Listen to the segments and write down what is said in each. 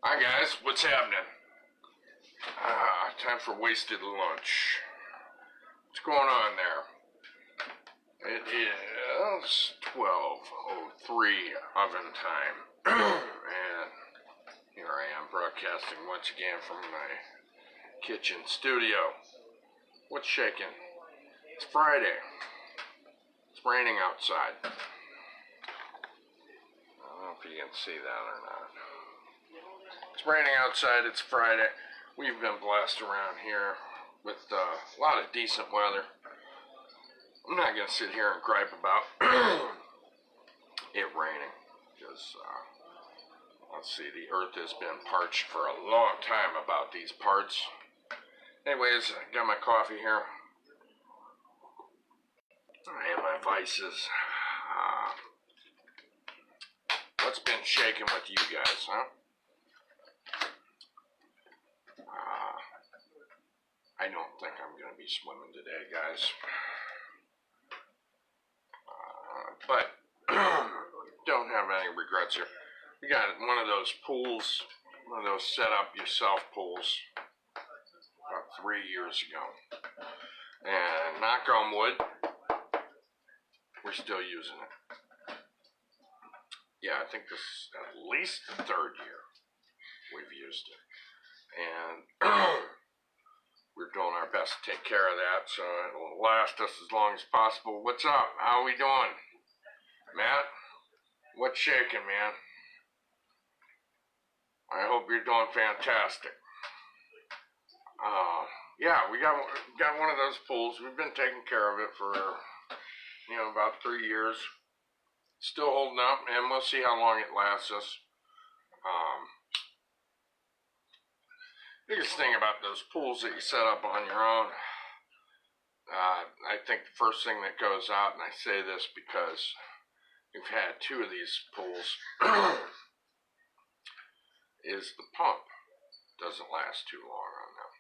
Hi guys, what's happening? Time for wasted lunch. What's going on there? It is 12:03 oven time. And here I am broadcasting once again from my kitchen studio. What's shaking? It's Friday. It's raining outside. I don't know if you can see that or not. It's raining outside, it's Friday. We've been blessed around here with a lot of decent weather. I'm not going to sit here and gripe about it raining, because, let's see, the earth has been parched for a long time about these parts. Anyways, I got my coffee here. And my vices. What's been shaking with you guys, huh? I don't think I'm going to be swimming today, guys. But don't have any regrets here. We got one of those pools, one of those set-up-yourself pools about 3 years ago. And knock on wood, we're still using it. Yeah, I think this is at least the third year we've used it. And we're doing our best to take care of that, so it'll last us as long as possible. What's up? How are we doing? Matt? What's shaking, man? I hope you're doing fantastic. Yeah, we got one of those pools. We've been taking care of it for, about 3 years. Still holding up, and we'll see how long it lasts us. Biggest thing about those pools that you set up on your own, I think the first thing that goes out, and I say this because we've had 2 of these pools, is the pump. Doesn't last too long on them.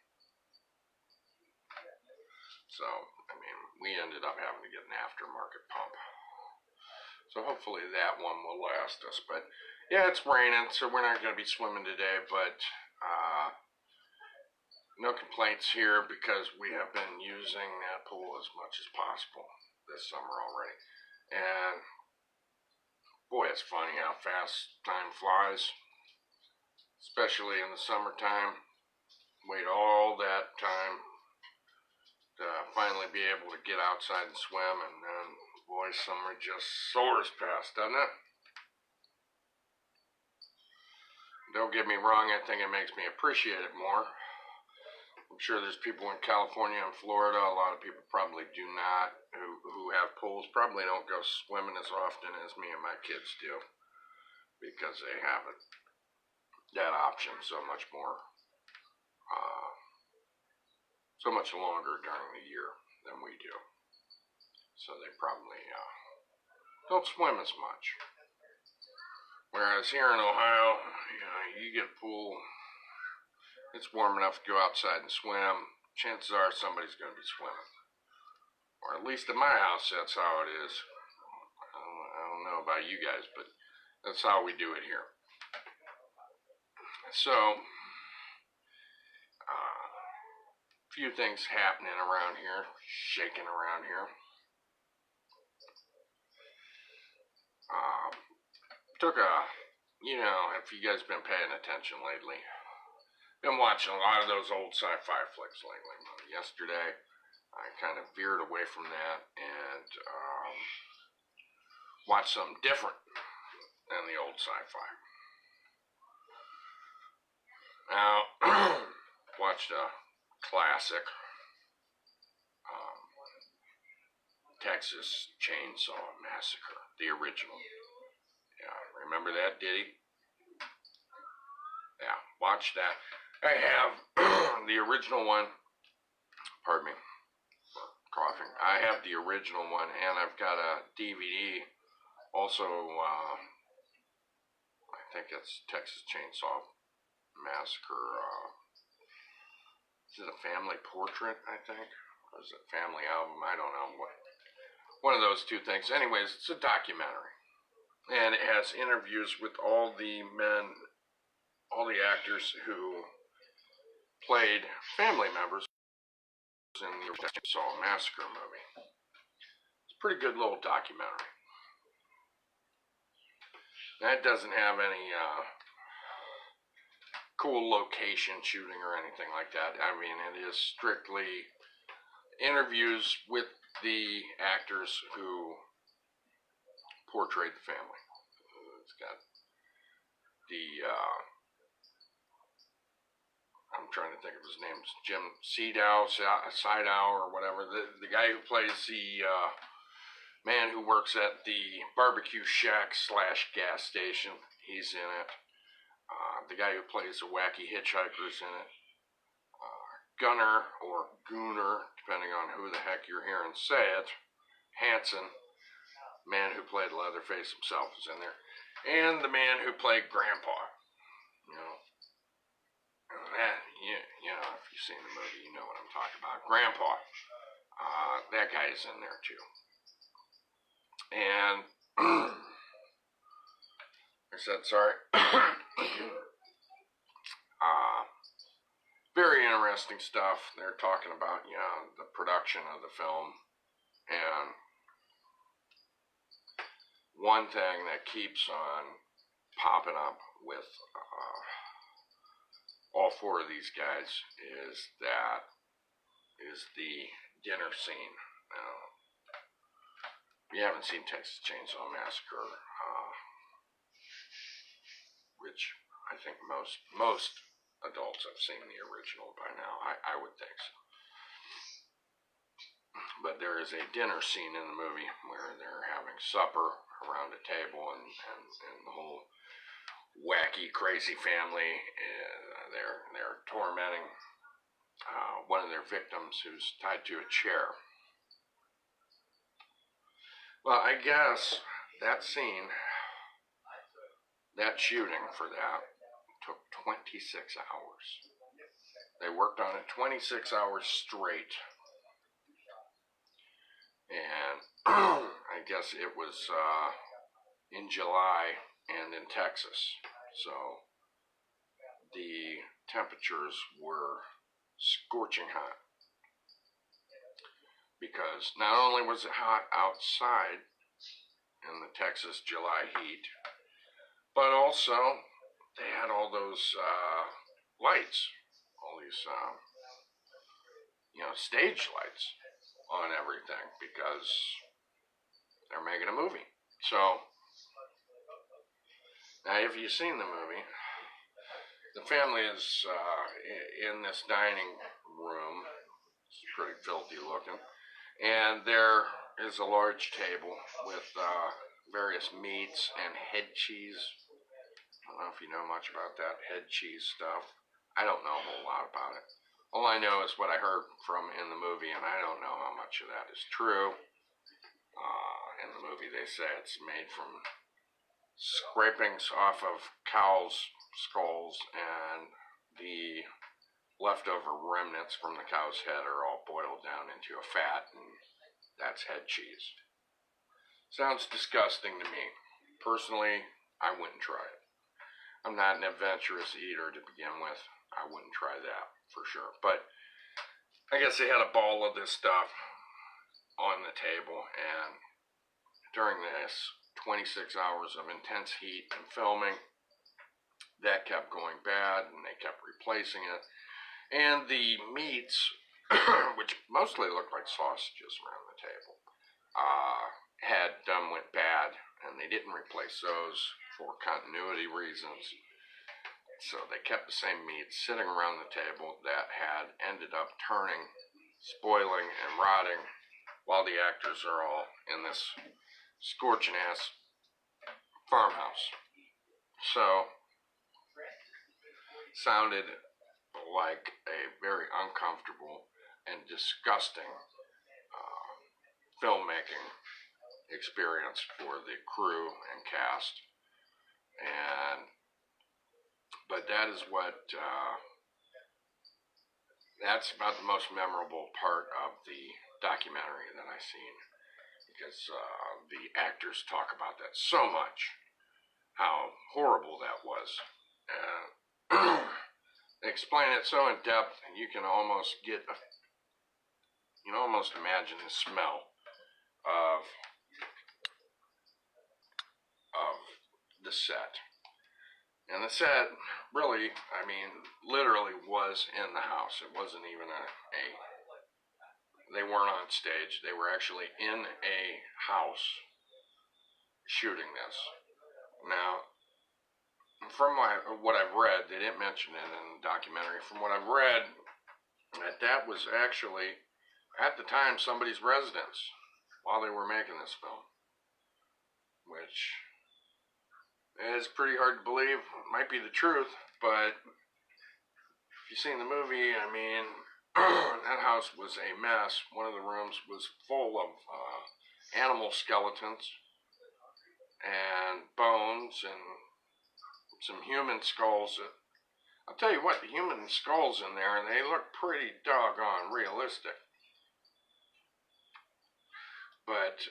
So, we ended up having to get an aftermarket pump. So hopefully that one will last us. But yeah, it's raining, so we're not going to be swimming today, but no complaints here because we have been using that pool as much as possible this summer already. And boy, it's funny how fast time flies, especially in the summertime. Wait all that time to finally be able to get outside and swim, and then boy, summer just soars past, doesn't it? Don't get me wrong, I think it makes me appreciate it more. I'm sure there's people in California and Florida, a lot of people probably do not, who have pools, probably don't go swimming as often as me and my kids do, because they have that option so much more, so much longer during the year than we do. So they probably don't swim as much. Whereas here in Ohio, you get a pool, it's warm enough to go outside and swim. Chances are somebody's going to be swimming. Or at least at my house, that's how it is. I don't know about you guys, but that's how we do it here. So, a few things happening around here, shaking around here. If you guys been paying attention lately, been watching a lot of those old sci-fi flicks lately. Yesterday, I kind of veered away from that and watched something different than the old sci-fi. Now, watched a classic, Texas Chainsaw Massacre, the original. Yeah, remember that, did he? Yeah, watch that. I have the original one. Pardon me for coughing. I have the original one, and I've got a DVD. Also, I think it's Texas Chainsaw Massacre. Is it a family portrait, I think? Or is it a family album? I don't know. One of those two things. Anyways, it's a documentary. And it has interviews with all the men, all the actors who played family members in the Texas Chainsaw Massacre movie. It's a pretty good little documentary. That doesn't have any cool location shooting or anything like that. I mean, it is strictly interviews with the actors who portrayed the family. It's got the I'm trying to think of his name. It's Jim Sidow or whatever. The guy who plays the man who works at the barbecue shack / gas station, he's in it. The guy who plays the wacky hitchhiker's in it. Gunner or Gooner, depending on who the heck you're hearing say it. Hanson, man who played Leatherface himself, is in there. And the man who played Grandpa. You know, if you've seen the movie, you know what I'm talking about. Grandpa. That guy's in there too. And I said, sorry. Very interesting stuff. They're talking about, the production of the film. And one thing that keeps on popping up with all four of these guys is the dinner scene. If you haven't seen Texas Chainsaw Massacre, which I think most adults have seen the original by now, I would think so. But there is a dinner scene in the movie where they're having supper around a table, and the whole wacky, crazy family, they're tormenting one of their victims who's tied to a chair. Well, I guess that scene, that shooting for that, took 26 hours. They worked on it 26 hours straight. And I guess it was in July and in Texas. So the temperatures were scorching hot. Because not only was it hot outside in the Texas July heat, but also they had all those lights, all these stage lights on everything, because they're making a movie. So now, if you've seen the movie, the family is in this dining room. It's pretty filthy looking. And there is a large table with various meats and head cheese. I don't know if you know much about that head cheese stuff. I don't know a whole lot about it. All I know is what I heard from in the movie, and I don't know how much of that is true. In the movie, they say it's made from scrapings off of cows' skulls, and the leftover remnants from the cow's head are all boiled down into a fat, and that's head cheese. Sounds disgusting to me. Personally, I wouldn't try it. I'm not an adventurous eater to begin with. I wouldn't try that for sure. But I guess they had a ball of this stuff on the table, and during this 26 hours of intense heat and filming, that kept going bad, and they kept replacing it. And the meats, which mostly looked like sausages around the table, went bad, and they didn't replace those for continuity reasons. So they kept the same meat sitting around the table that had ended up turning, spoiling, and rotting, while the actors are all in this scorching ass farmhouse. So sounded like a very uncomfortable and disgusting filmmaking experience for the crew and cast. But that is that's about the most memorable part of the documentary that I've seen, because the actors talk about that so much, how horrible that was. explain it so in depth, you can almost imagine the smell of the set. And the set really, I mean, literally was in the house. It wasn't even they weren't on stage. They were actually in a house shooting this. Now, from what I've read, they didn't mention it in the documentary. From what I've read, that was actually, at the time, somebody's residence while they were making this film. Which is pretty hard to believe. It might be the truth, but if you've seen the movie, I mean, that house was a mess. One of the rooms was full of animal skeletons and bones and some human skulls. I'll tell you what, the human skulls in there, they look pretty doggone realistic. But,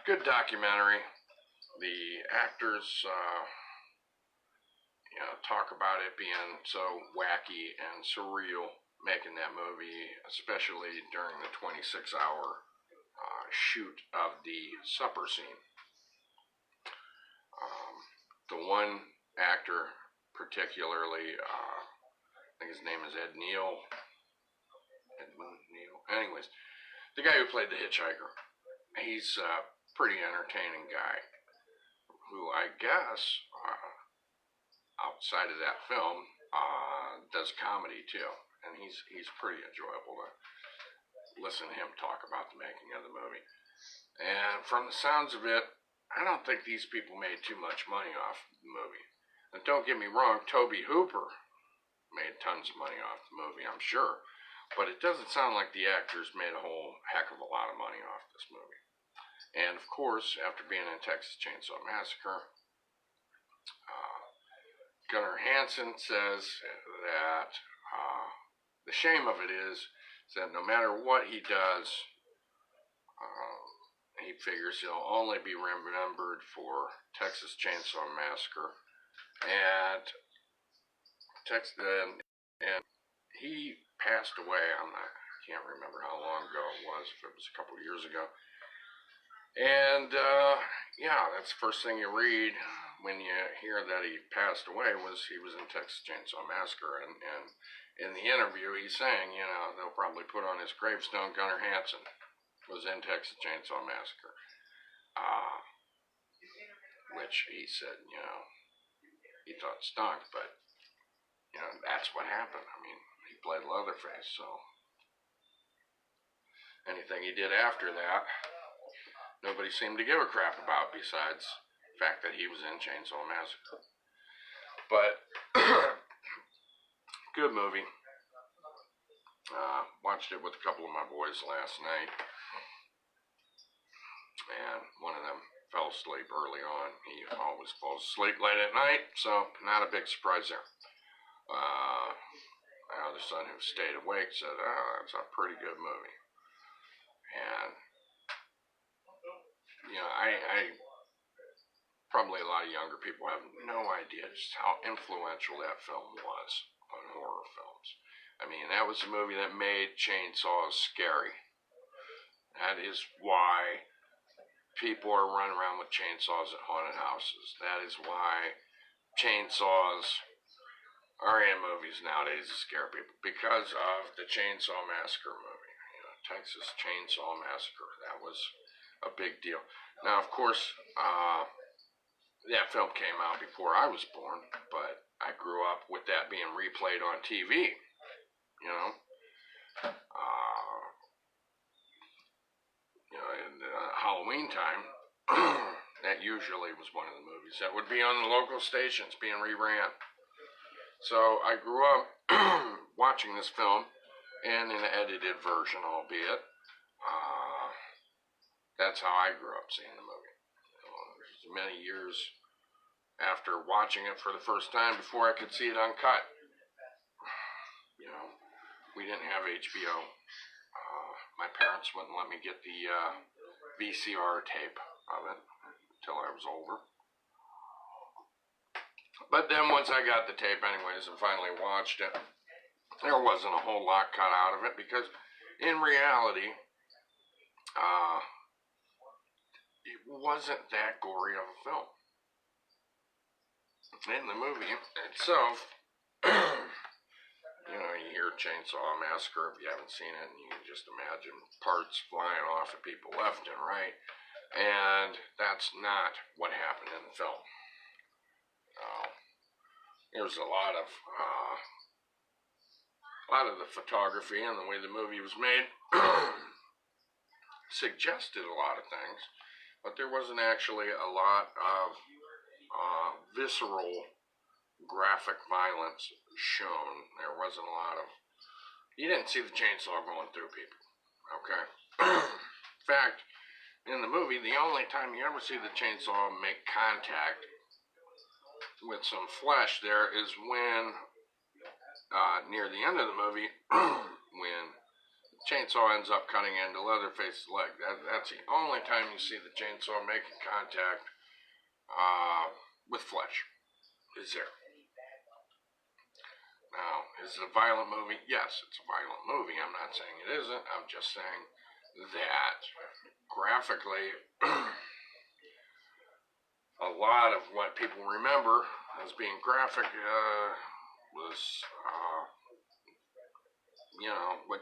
good documentary. The actors, talk about it being so wacky and surreal making that movie, especially during the 26-hour shoot of the supper scene. The one actor particularly, I think his name is Edmund Neal. Anyways, the guy who played the hitchhiker, he's a pretty entertaining guy who I guess, outside of that film, does comedy too. And he's pretty enjoyable to listen to him talk about the making of the movie. And from the sounds of it, I don't think these people made too much money off the movie. And don't get me wrong, Tobe Hooper made tons of money off the movie, I'm sure. But it doesn't sound like the actors made a whole heck of a lot of money off this movie. And of course, after being in Texas Chainsaw Massacre, Gunnar Hansen says that the shame of it is that no matter what he does, he figures he'll only be remembered for Texas Chainsaw Massacre. And he passed away. I can't remember how long ago it was, if it was a couple of years ago. And that's the first thing you read when you hear that he passed away, was he was in Texas Chainsaw Massacre. And in the interview, he's saying, they'll probably put on his gravestone, Gunnar Hansen was in Texas Chainsaw Massacre. Which he said, he thought stunk, but, that's what happened. I mean, he played Leatherface, so anything he did after that, nobody seemed to give a crap about, besides the fact that he was in Chainsaw Massacre. But, good movie. Watched it with a couple of my boys last night, and one of them fell asleep early on. He always falls asleep late at night, so not a big surprise there. My other son, who stayed awake, said, it's a pretty good movie. And, I probably a lot of younger people have no idea just how influential that film was on horror films. I mean, that was a movie that made chainsaws scary. That is why people are running around with chainsaws at haunted houses. That is why chainsaws are in movies nowadays to scare people, because of the Chainsaw Massacre movie. Texas Chainsaw Massacre. That was a big deal. Now, of course, that film came out before I was born, but I grew up with that being replayed on TV. In Halloween time, that usually was one of the movies that would be on the local stations being reran. So I grew up watching this film, and in an edited version, albeit. That's how I grew up seeing the movie. Many years after watching it for the first time before I could see it uncut. We didn't have HBO. My parents wouldn't let me get the VCR tape of it until I was older. But then once I got the tape anyways and finally watched it, there wasn't a whole lot cut out of it because in reality, it wasn't that gory of a film. In the movie itself, you know, you hear Chainsaw Massacre if you haven't seen it, and you can just imagine parts flying off of people left and right. And that's not what happened in the film. There's a lot of the photography and the way the movie was made suggested a lot of things, but there wasn't actually a lot of visceral graphic violence shown. There wasn't a lot of, you didn't see the chainsaw going through people, okay? In fact, in the movie, the only time you ever see the chainsaw make contact with some flesh there is when, near the end of the movie, when the chainsaw ends up cutting into Leatherface's leg. That's the only time you see the chainsaw making contact with flesh, is there. Now, is it a violent movie? Yes, it's a violent movie. I'm not saying it isn't. I'm just saying that graphically, a lot of what people remember as being graphic was, you know, what,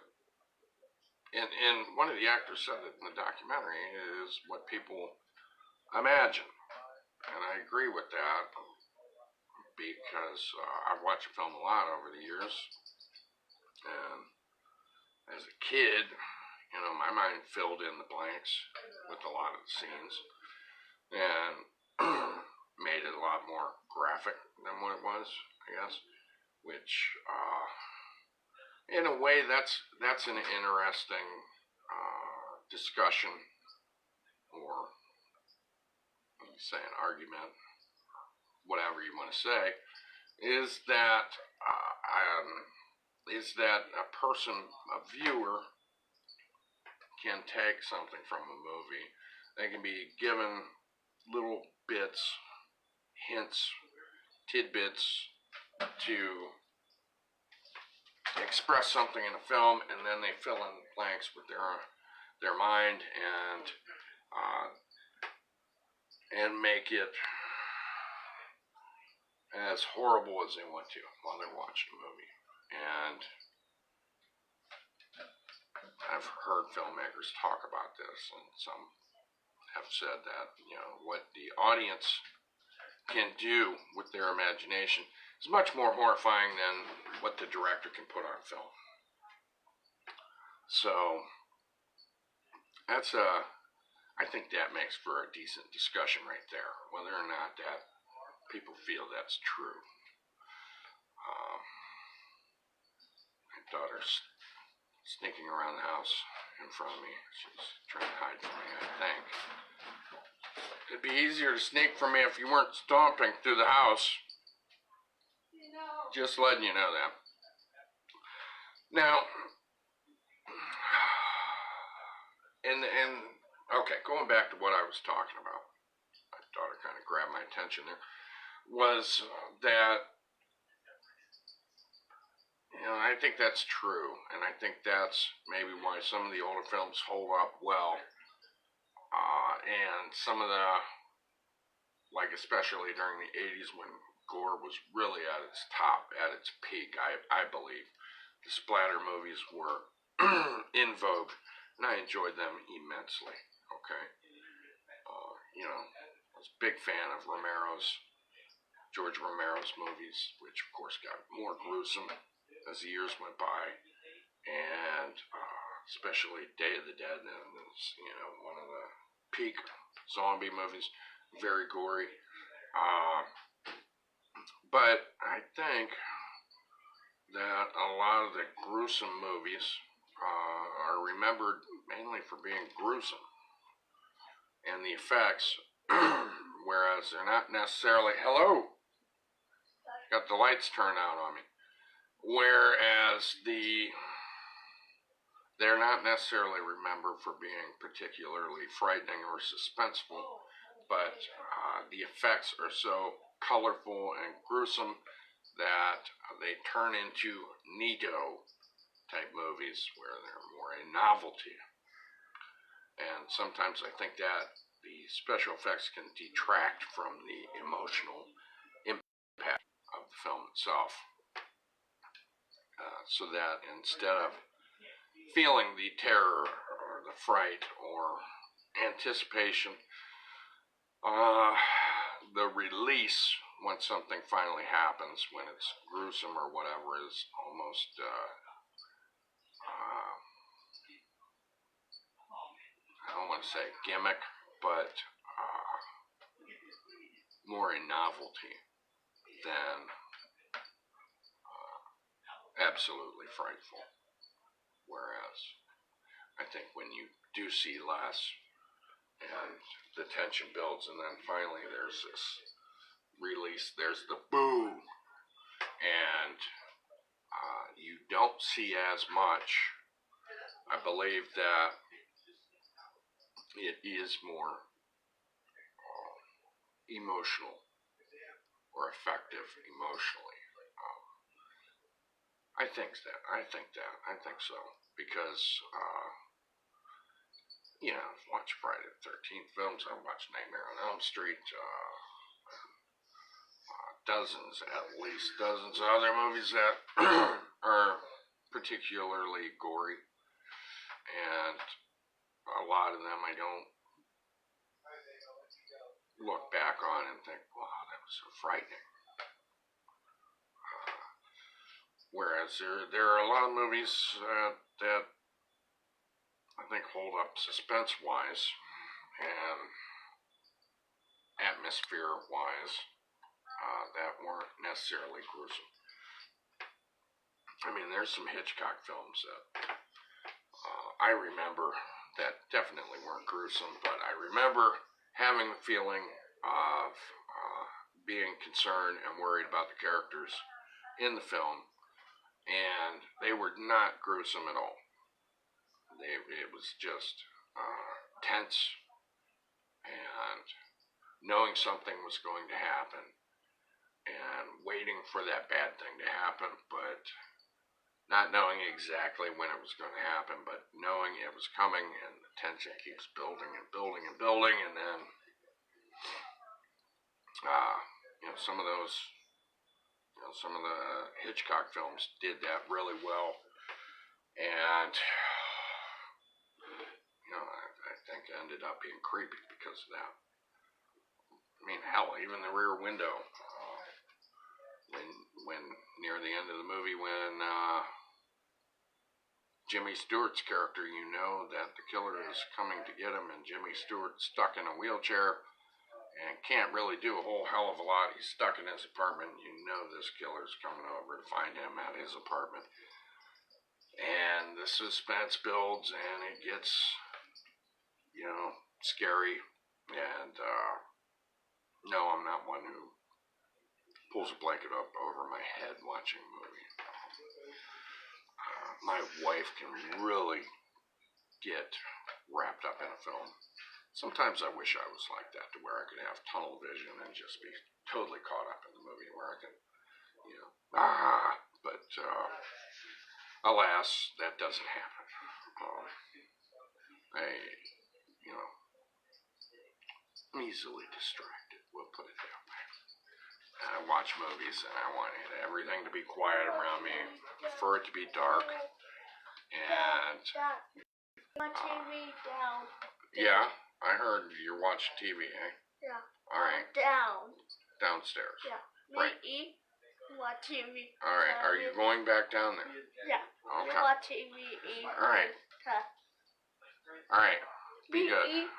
and one of the actors said it in the documentary, is what people imagine. And I agree with that, because I've watched the film a lot over the years, and as a kid, you know, my mind filled in the blanks with a lot of the scenes, and made it a lot more graphic than what it was, I guess, which, in a way, that's an interesting discussion, or say an argument, whatever you want to say, is that a person, a viewer, can take something from a movie. They can be given little bits, hints, tidbits to express something in a film, and then they fill in blanks with their mind and make it as horrible as they want to while they're watching a movie. And I've heard filmmakers talk about this, and some have said that, you know, what the audience can do with their imagination is much more horrifying than what the director can put on film. So I think that makes for a decent discussion right there, whether or not that people feel that's true. My daughter's sneaking around the house in front of me. She's trying to hide from me, I think. It'd be easier to sneak from me if you weren't stomping through the house. Just letting you know that. Now, okay, going back to what I was talking about, my daughter kind of grabbed my attention there, was that, you know, I think that's true, and I think that's maybe why some of the older films hold up well, and some of the, like especially during the 80s when gore was really at its top, at its peak, I believe, the splatter movies were in vogue, and I enjoyed them immensely, okay? You know, I was a big fan of George Romero's movies, which of course got more gruesome as the years went by, and especially Day of the Dead, and it's, you know, one of the peak zombie movies, very gory. But I think that a lot of the gruesome movies are remembered mainly for being gruesome, and the effects, whereas they're not necessarily, hello, got the lights turned out on me, whereas they're not necessarily remembered for being particularly frightening or suspenseful, but the effects are so colorful and gruesome that they turn into neato type movies where they're more a novelty. And sometimes I think that the special effects can detract from the emotional impact of the film itself. So that instead of feeling the terror or the fright or anticipation, the release when something finally happens, when it's gruesome or whatever, is almost I don't want to say gimmick, but more a novelty than absolutely frightful. Whereas I think when you do see less and the tension builds and then finally there's this release, there's the boo, and you don't see as much, I believe that it is more emotional or effective emotionally. I think so. Because, I've watched Friday the 13th films, I've watched Nightmare on Elm Street, at least dozens of other movies that are particularly gory. And a lot of them I don't look back on and think, wow, that was so frightening. Whereas there are a lot of movies that I think hold up suspense-wise and atmosphere-wise that weren't necessarily gruesome. I mean, there's some Hitchcock films that I remember that definitely weren't gruesome, but I remember having the feeling of being concerned and worried about the characters in the film, and they were not gruesome at all. It was just tense and knowing something was going to happen and waiting for that bad thing to happen, but not knowing exactly when it was going to happen, but knowing it was coming, and the tension keeps building and building and building, and then some of those, some of the Hitchcock films did that really well, and I think it ended up being creepy because of that. I mean, hell, even the Rear Window, when near the end of the movie, when Jimmy Stewart's character, you know that the killer is coming to get him, and Jimmy Stewart's stuck in a wheelchair and can't really do a whole hell of a lot. He's stuck in his apartment. You know this killer's coming over to find him at his apartment. And the suspense builds, and it gets, scary. And no, I'm not one who pulls a blanket up over my head watching a movie. My wife can really get wrapped up in a film. Sometimes I wish I was like that, to where I could have tunnel vision and just be totally caught up in the movie, where I can, but alas, that doesn't happen. I'm easily distracted, we'll put it that way. I watch movies and I want everything to be quiet around me, for it to be dark, and TV down. Yeah, I heard you're watching TV, eh? Yeah. All right. Downstairs. Yeah. Right. Me watch TV. All right. Are you going back down there? Yeah. Okay. Watch TV. All right. All right. Be good.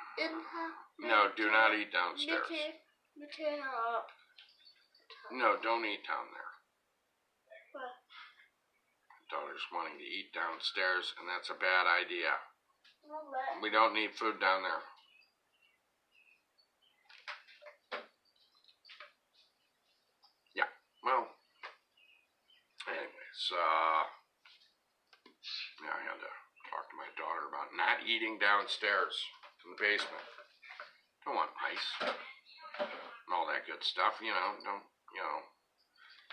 No, do not eat downstairs. No, don't eat down there. What? Daughter's wanting to eat downstairs, and that's a bad idea. We don't need food down there. Yeah, well, anyways, I had to talk to my daughter about not eating downstairs in the basement. Don't want ice. all that good stuff. Don't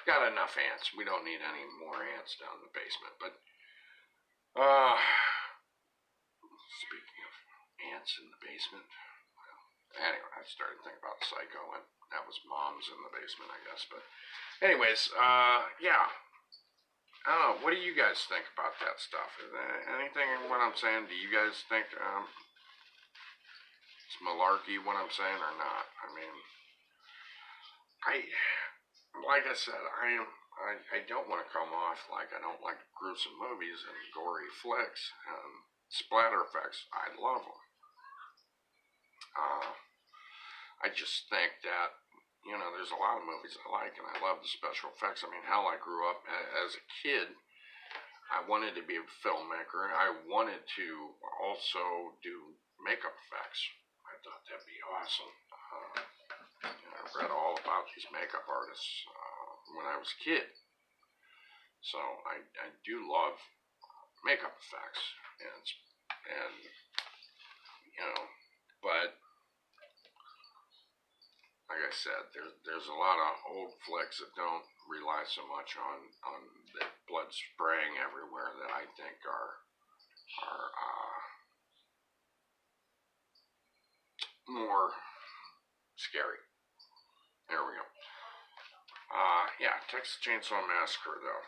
got enough ants. We don't need any more ants down in the basement. But speaking of ants in the basement, anyway, I started thinking about Psycho, and that was Mom's in the basement, I guess. But anyways, yeah. I don't know. What do you guys think about that stuff? Is there anything in what I'm saying? Do you guys think it's malarkey what I'm saying or not? I mean, like I said, I don't want to come off like I don't like gruesome movies and gory flicks and splatter effects. I love them. I just think that, there's a lot of movies I like, and I love the special effects. I mean, hell, I grew up as a kid. I wanted to be a filmmaker, and I wanted to also do makeup effects. I thought that'd be awesome. I read all about these makeup artists when I was a kid. So I do love makeup effects, and but like I said, there's a lot of old flicks that don't rely so much on the blood spraying everywhere that I think are more scary. There we go. Yeah, Texas Chainsaw Massacre though.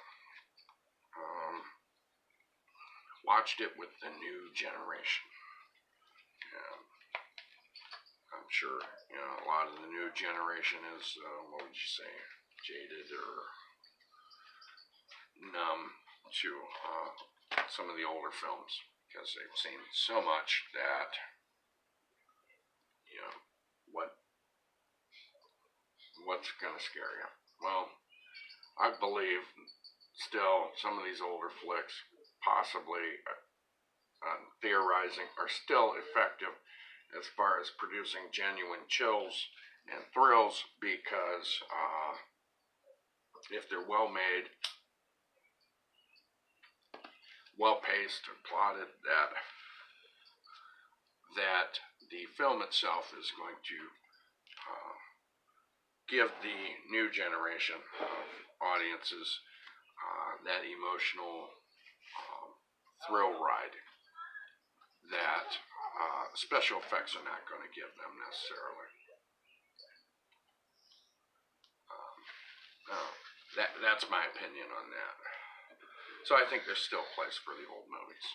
Watched it with the new generation. I'm sure, a lot of the new generation is, what would you say, jaded or numb to some of the older films because they've seen so much that, what's going to scare you? Well, I believe still some of these older flicks, possibly theorizing, are still effective as far as producing genuine chills and thrills because if they're well made, well paced and plotted, that the film itself is going to give the new generation of audiences that emotional thrill ride that special effects are not going to give them necessarily. That's my opinion on that. So I think there's still a place for the old movies.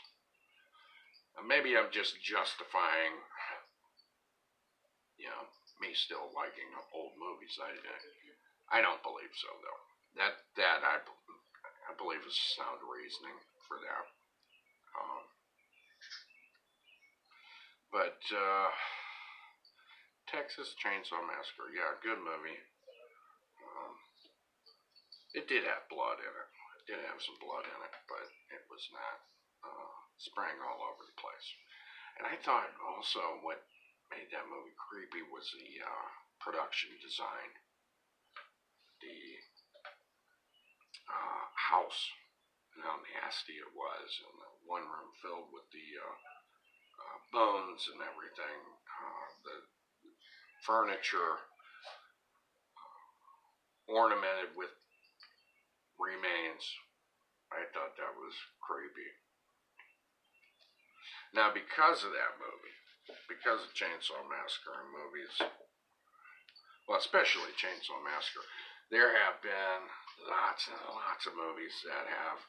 Maybe I'm just justifying, me still liking old movies. I don't believe so though. That I believe is sound reasoning for that. But Texas Chainsaw Massacre, yeah, good movie. It did have blood in it. It did have some blood in it, but it was not spraying all over the place. And I thought also what made that movie creepy was the production design. The house, and how nasty it was, and the one room filled with the bones and everything, the furniture ornamented with remains. I thought that was creepy. Now, because of that movie, because of Chainsaw Massacre and movies, well, especially Chainsaw Massacre, there have been lots and lots of movies that have,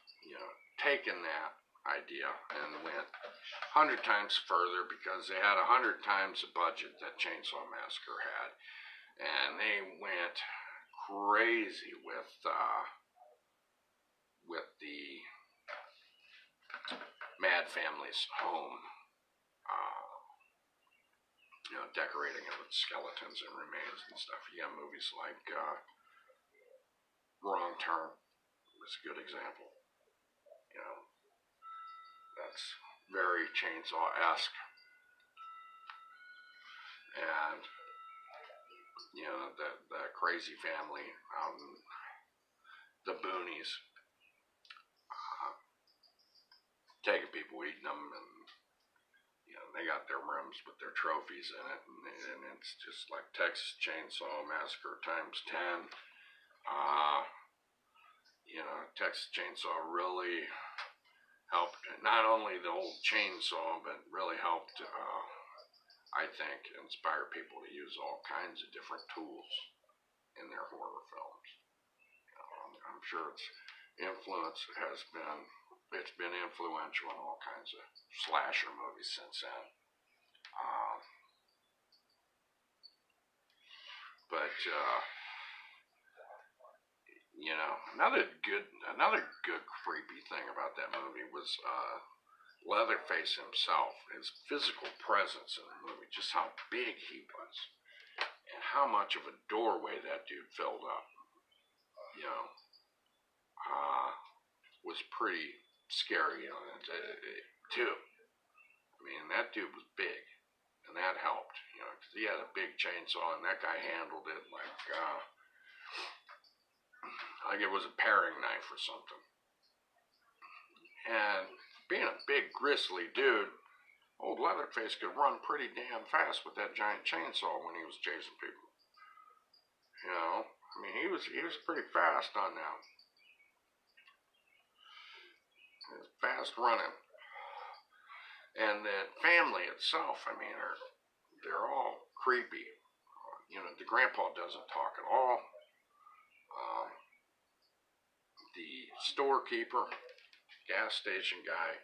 taken that idea and went 100 times further because they had 100 times the budget that Chainsaw Massacre had, and they went crazy with the Mad Family's home, decorating it with skeletons and remains and stuff. You got movies like Wrong Turn was a good example. That's very Chainsaw-esque. And, the crazy family out in the boonies, taking people, eating them, and, you know, they got their rooms with their trophies in it, and it's just like Texas Chainsaw Massacre times 10. You know, Texas Chainsaw really helped, not only the old chainsaw, but really helped, I think, inspire people to use all kinds of different tools in their horror films. You know, I'm sure it's been influential in all kinds of slasher movies since then. But you know, another good creepy thing about that movie was Leatherface himself, his physical presence in the movie, just how big he was, and how much of a doorway that dude filled up. You know, was pretty scary, you know, too. I mean, that dude was big, and that helped, you know, because he had a big chainsaw, and that guy handled it like it was a paring knife or something. And being a big, grisly dude, old Leatherface could run pretty damn fast with that giant chainsaw when he was chasing people. You know, I mean, he was pretty fast on that. He was fast running. And the family itself, I mean, they're all creepy. You know, the grandpa doesn't talk at all. The storekeeper, gas station guy,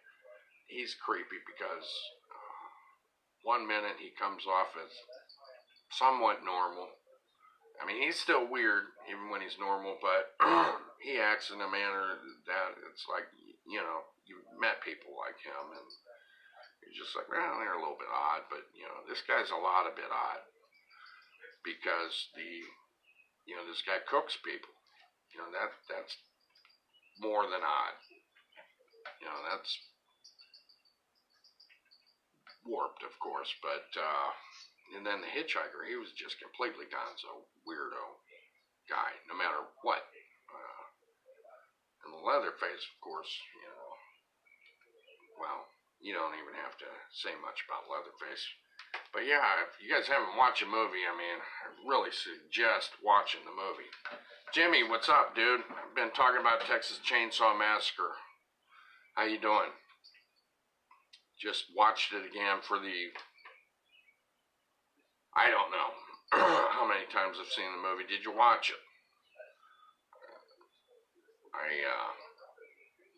he's creepy because one minute he comes off as somewhat normal. I mean, he's still weird even when he's normal, but he acts in a manner that it's like, you know, you've met people like him, and you're just like, well, they're a little bit odd, but, you know, this guy's a lot a bit odd because this guy cooks people. You know, that's more than odd. You know, that's warped, of course, but, and then the hitchhiker, he was just completely gonzo, weirdo guy, no matter what. And the Leatherface, of course, you know, well, you don't even have to say much about Leatherface. But yeah, if you guys haven't watched a movie, I mean, I really suggest watching the movie. Jimmy, what's up, dude? I've been talking about Texas Chainsaw Massacre. How you doing? Just watched it again for the, I don't know how many times I've seen the movie. Did you watch it?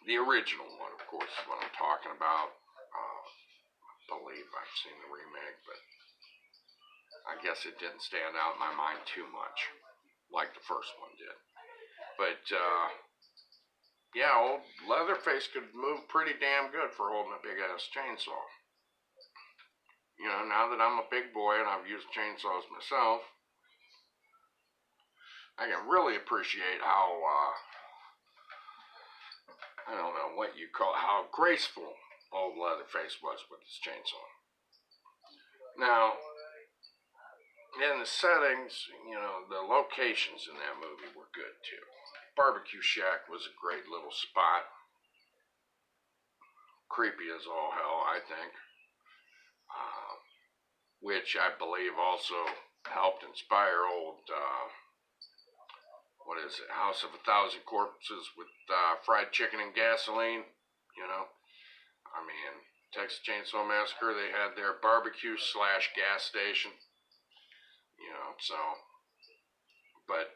The original one, of course, is what I'm talking about. I believe I've seen the remake, but I guess it didn't stand out in my mind too much, like the first one did. But, yeah, old Leatherface could move pretty damn good for holding a big-ass chainsaw. You know, now that I'm a big boy and I've used chainsaws myself, I can really appreciate how, I don't know what you call it, how graceful old Leatherface was with his chainsaw. Now, in the settings, you know, the locations in that movie were good too. Barbecue Shack was a great little spot. Creepy as all hell, I think. Which I believe also helped inspire old, what is it, House of a Thousand Corpses with fried chicken and gasoline, you know. I mean, Texas Chainsaw Massacre, they had their barbecue / gas station, you know, so. But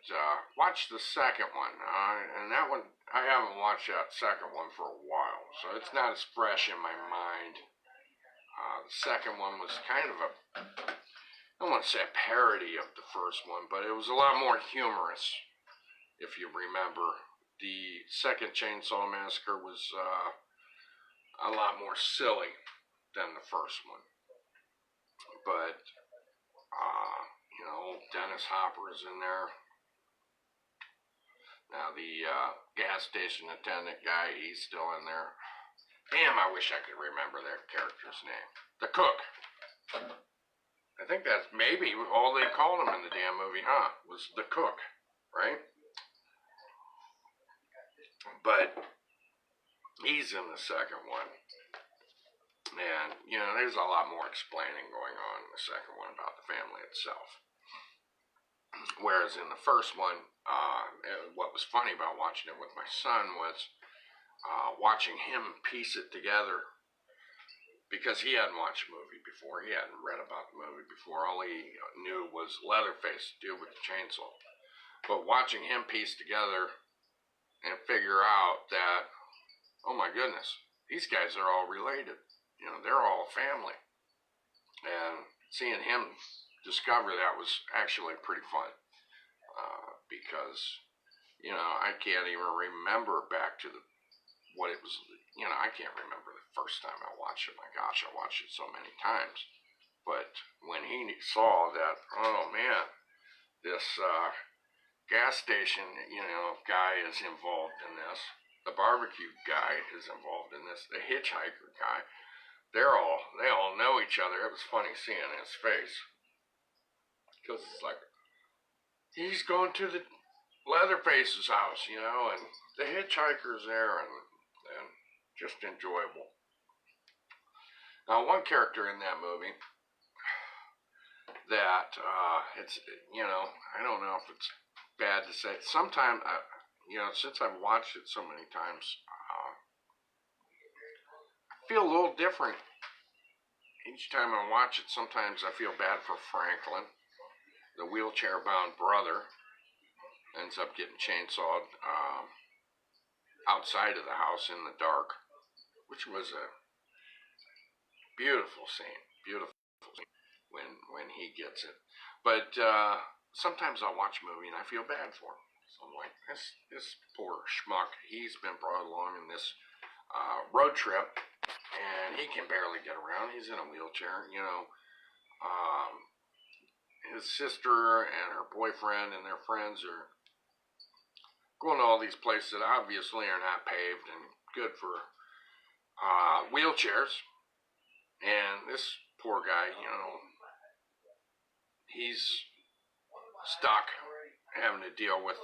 watch the second one, and that one, I haven't watched that second one for a while, so it's not as fresh in my mind. The second one was kind of I don't want to say a parody of the first one, but it was a lot more humorous. If you remember, the second Chainsaw Massacre was a lot more silly than the first one. But, you know, Dennis Hopper is in there. Now, the gas station attendant guy, he's still in there. Damn, I wish I could remember their character's name. The cook. I think that's maybe all they called him in the damn movie, was the cook, right? But he's in the second one. And, you know, there's a lot more explaining going on in the second one about the family itself. Whereas in the first one, what was funny about watching it with my son was watching him piece it together, because he hadn't watched the movie before. He hadn't read about the movie before. All he knew was Leatherface, dude with the chainsaw. But watching him piece together and figure out that, oh my goodness, these guys are all related. You know, they're all family. And seeing him discover that was actually pretty fun. Because, you know, I can't even remember back to what it was. You know, I can't remember the first time I watched it. My gosh, I watched it so many times. But when he saw that, oh man, this gas station, you know, guy is involved in this. The barbecue guy is involved in this. The hitchhiker guy, they all know each other. It was funny seeing his face, because it's like, he's going to the Leatherface's house, you know, and the hitchhiker's there, and just enjoyable. Now, one character in that movie that it's, you know, I don't know if it's bad to say. Sometimes, you know, since I've watched it so many times, I feel a little different each time I watch it. Sometimes I feel bad for Franklin, the wheelchair-bound brother. Ends up getting chainsawed outside of the house in the dark, which was a beautiful scene when he gets it. But sometimes I'll watch a movie and I feel bad for him. So I'm like, this poor schmuck, he's been brought along in this road trip, and he can barely get around. He's in a wheelchair, you know. His sister and her boyfriend and their friends are going to all these places that obviously are not paved and good for wheelchairs. And this poor guy, you know, he's stuck having to deal with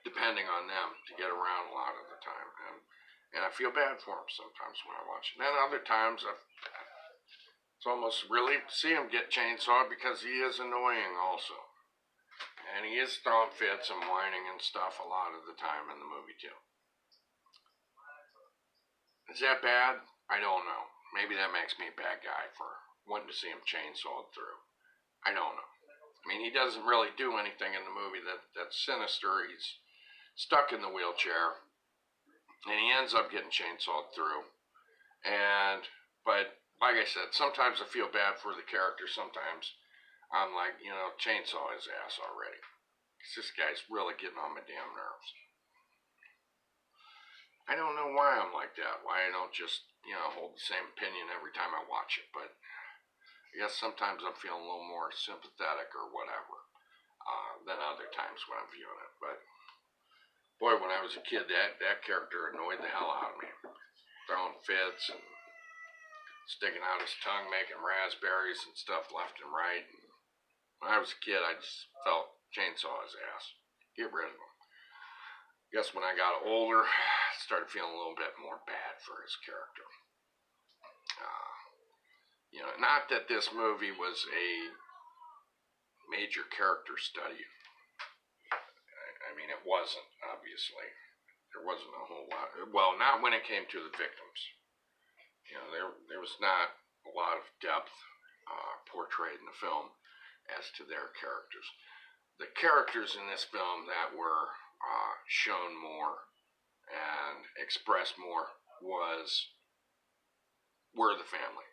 depending on them to get around a lot of the time. And I feel bad for him sometimes when I watch it. And then other times it's almost really to see him get chainsawed, because he is annoying also. And he is throwing fits and whining and stuff a lot of the time in the movie too. Is that bad? I don't know. Maybe that makes me a bad guy for wanting to see him chainsawed through. I don't know. I mean, he doesn't really do anything in the movie that's sinister. He's stuck in the wheelchair, and he ends up getting chainsawed through. But like I said, sometimes I feel bad for the character. Sometimes I'm like, you know, chainsaw his ass already. Because this guy's really getting on my damn nerves. I don't know why I'm like that. Why I don't just, you know, hold the same opinion every time I watch it. But I guess sometimes I'm feeling a little more sympathetic or whatever than other times when I'm viewing it. But boy, when I was a kid, that character annoyed the hell out of me. Throwing fits and sticking out his tongue, making raspberries and stuff left and right. And when I was a kid, I just felt chainsaw his ass. Get rid of him. I guess when I got older, I started feeling a little bit more bad for his character. You know, not that this movie was a major character study. I mean, it wasn't, obviously. There wasn't a whole lot. Well, not when it came to the victims. You know, there was not a lot of depth portrayed in the film as to their characters. The characters in this film that were shown more and expressed more were the family.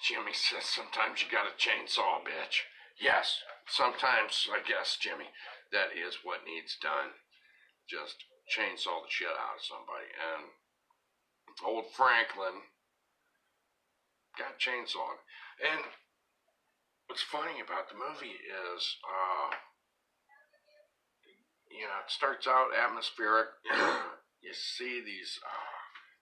Jimmy says, sometimes you gotta chainsaw a bitch. Yes, sometimes, I guess, Jimmy, that is what needs done. Just chainsaw the shit out of somebody. And old Franklin got chainsawed. And what's funny about the movie is, you know, it starts out atmospheric. You see these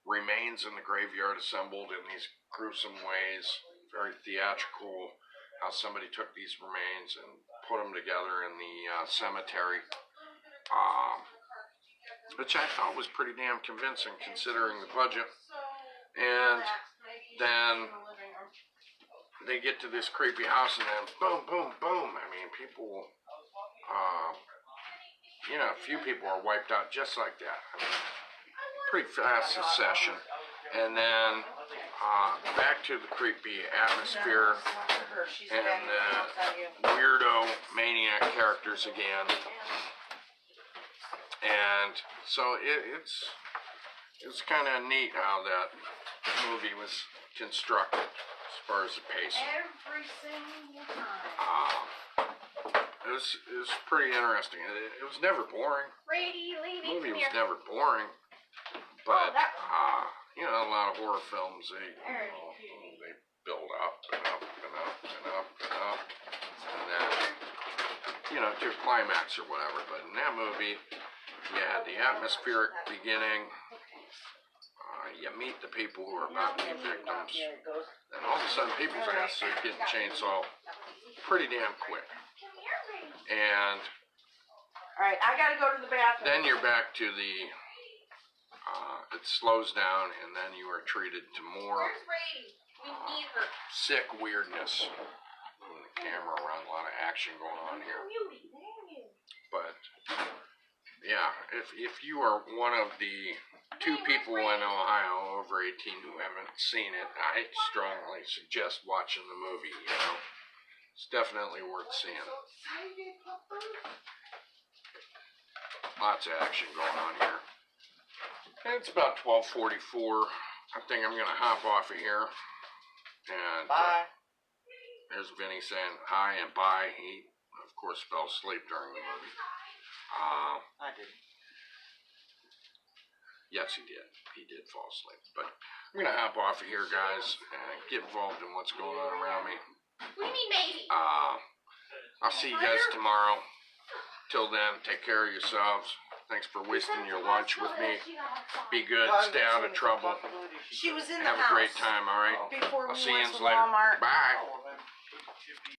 remains in the graveyard assembled in these gruesome ways, very theatrical, how somebody took these remains and put them together in the cemetery, which I thought was pretty damn convincing considering the budget. And then they get to this creepy house and then boom, boom, boom. I mean, people, you know, a few people are wiped out just like that. I mean, pretty fast succession. And then back to the creepy atmosphere and the weirdo maniac characters again. And so it's kind of neat how that movie was constructed as far as the pacing. Every single time. It was pretty interesting. It was never boring. Brady, The leaving movie was here. never boring, but you know, a lot of horror films they build up and up and up and up and up, and then you know, to a climax or whatever. But in that movie, you had the atmospheric beginning. You meet the people who are about to be victims, and all of a sudden, people's asses are getting chainsawed pretty damn quick. And Alright, I gotta go to the bathroom. then you're back to the, it slows down, and then you are treated to more Where's Brady? We need her. sick weirdness. Moving the camera around, a lot of action going on here. But, yeah, if you are one of the 2 people in Ohio over 18 who haven't seen it, I strongly suggest watching the movie, you know. It's definitely worth seeing. Lots of action going on here. And it's about 12:44. I think I'm going to hop off of here. And Bye. there's Vinny saying hi and bye. He, of course, fell asleep during the movie. I didn't. Yes, he did. He did fall asleep. But I'm going to hop off of here, guys, and get involved in what's going on around me. What do you mean, maybe? I'll see you guys tomorrow. Till then, take care of yourselves. Thanks for wasting your lunch with me. Be good. Stay out of trouble. She was in the Have house a great time, all right? before I'll we see you went to later. Walmart. Bye.